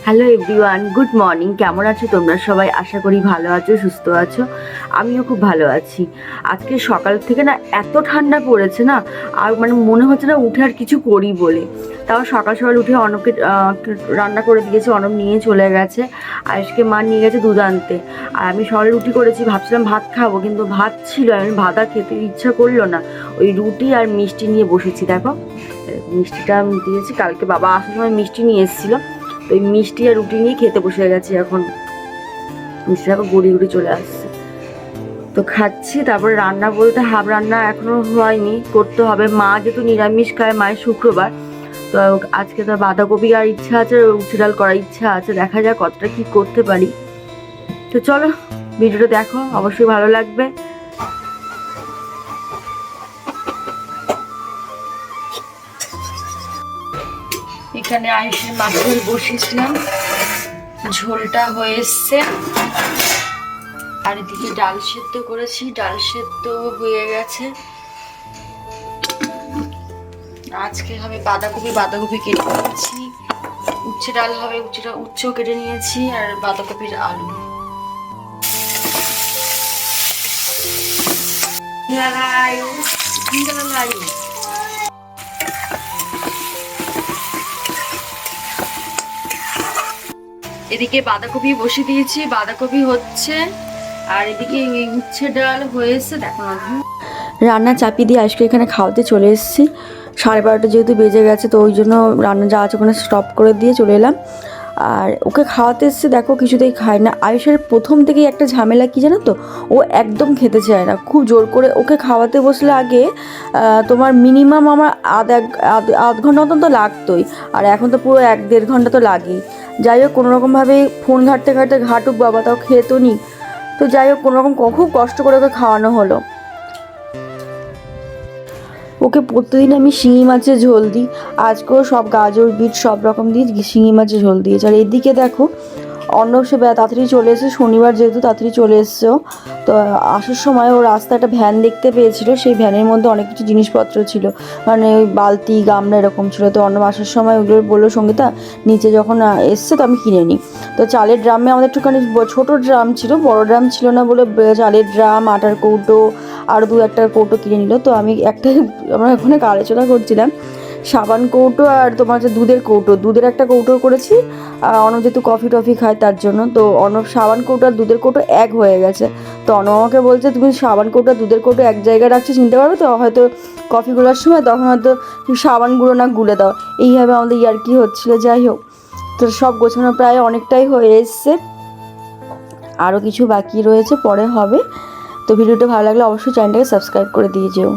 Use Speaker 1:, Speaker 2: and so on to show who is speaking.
Speaker 1: Hello everyone, good morning. কেমন আছো তোমরা সবাই? আশা করি ভালো আছো, সুস্থ আছো। আমিও খুব ভালো আছি। আজকে সকাল থেকে না এত ঠান্ডা পড়েছে না, আর মানে মনে হচ্ছে না উঠে আর কিছু করি বলে। তাও সকাল সকাল উঠে অনবকে রান্না করে দিয়েছে, অনব নিয়ে চলে গেছে। আজকে মা নিয়ে গেছে দুধ আনতে। আর আমি সকালে রুটি করেছি, ভাবছিলাম ভাত খাবো, কিন্তু ভাত ছিল, আমি ভাত আর খেতে ইচ্ছা করলো না। ওই রুটি আর মিষ্টি নিয়ে বসেছি। দেখো মিষ্টিটা আমি দিয়েছি, কালকে বাবা আসার সময় মিষ্টি নিয়ে এসেছিলো। তো ওই মিষ্টি আর রুটি নিয়ে খেতে বসে গেছি। এখন মিষ্টিটা আবার গুড়ি গুড়ি চলে আসছে, তো খাচ্ছি। তারপরে রান্না বলতে হাফ রান্না এখনো হয়নি, করতে হবে। মা যেহেতু নিরামিষ খায়, মায়ের শুক্রবার, তো আজকে তো বাঁধাকপি আর ইচ্ছা আছে, উচ্ছে ডাল করার ইচ্ছা আছে। দেখা যাক কতটা কি করতে পারি। তো চলো ভিডিওটা দেখো, অবশ্যই ভালো লাগবে। এখানে আইসে মাছ বসিয়েছিলাম, ঝোলটা হয়ে এসছে। আর এদিকে ডাল সেদ্ধ করেছি, ডাল সেদ্ধ হয়ে গেছে। আজকে হবে বাঁধাকপি কেটে নিয়েছি। উচ্ছে ডাল হবে, উচ্ছেও কেটে নিয়েছি, আর বাঁধাকপির আলু। এদিকে বাঁধাকপি বসিয়ে দিয়েছি, বাঁধাকপি হচ্ছে। আর এদিকে উচ্ছে ডাল হয়েছে, দেখো না। রান্না চাপিয়ে দিয়ে আজকে এখানে খাওয়াতে চলে এসেছি। 12:30 যেহেতু বেজে গেছে, তো ওই জন্য রান্না যা আছে ওখানে স্টপ করে দিয়ে চলে এলাম। আর ওকে খাওয়াতে এসছে, দেখো কিছুতেই খায় না। আয়ুষের প্রথম থেকেই একটা ঝামেলা কি জানো তো, ও একদম খেতে চায় না। খুব জোর করে ওকে খাওয়াতে বসলে আগে তোমার মিনিমাম আমার আধ ঘন্টা মতন তো লাগতোই, আর এখন তো পুরো 1-1.5 ঘন্টা তো লাগেই। যাই হোক কোনোরকমভাবে ফোন ঘাঁটতে ঘাঁটুক বাবা, তাও খেতো নি। তো যাই হোক কোনোরকম খুব কষ্ট করে ওকে খাওয়ানো হলো। ওকে প্রতিদিন আমি শিঙি মাছের ঝোল দিই, আজকেও সব গাজর বিট সব রকম দিয়ে শিঙি মাছের ঝোল দিয়েছি। আর এদিকে দেখো অর্ণব সে তাড়াতাড়ি চলে এসেছে, শনিবার যেহেতু তাড়াতাড়ি চলে এসছে। তো আসার সময় ও রাস্তায় একটা ভ্যান দেখতে পেয়েছিল, সেই ভ্যানের মধ্যে অনেক কিছু জিনিসপত্র ছিল, মানে ওই বালতি গামলা এরকম ছিল। তো অর্ণব আসার সময় ওগুলো বললো সঙ্গীতা নিচে যখন এসছে তো আমি কিনে নিই। তো চালের ড্রামে আমাদের একটুখানি ছোটো ড্রাম ছিল, বড় ড্রাম ছিল না বলে চালের ড্রাম, আটার কৌটো আর 2-1টা কৌটো কিনে নিল। তো আমি আমরা ওখানে আলোচনা করছিলাম, সাবান কৌটো আর তোমার যে দুধের একটা কৌটো করেছি। অনব যেহেতু কফি টফি খায় তার জন্য, তো অনব সাবান কৌটো আর দুধের কৌটো এক হয়ে গেছে। তো অনব আমাকে বলছে তুমি সাবান কৌটো আর দুধের কৌটো এক জায়গায় রাখছো, চিনতে পারবে তো? হয়তো কফি গুলার সময় তখন হয়তো সাবান গুঁড়ো না গুলে দাও। এইভাবে আমাদের ইয়ার্কি হচ্ছিলো। যাই হোক, তো সব গোছানো প্রায় অনেকটাই হয়ে এসছে, আরও কিছু বাকি রয়েছে, পরে হবে। তো ভিডিওটা ভালো লাগলে অবশ্যই চ্যানেলটাকে সাবস্ক্রাইব করে দিয়ে যেও।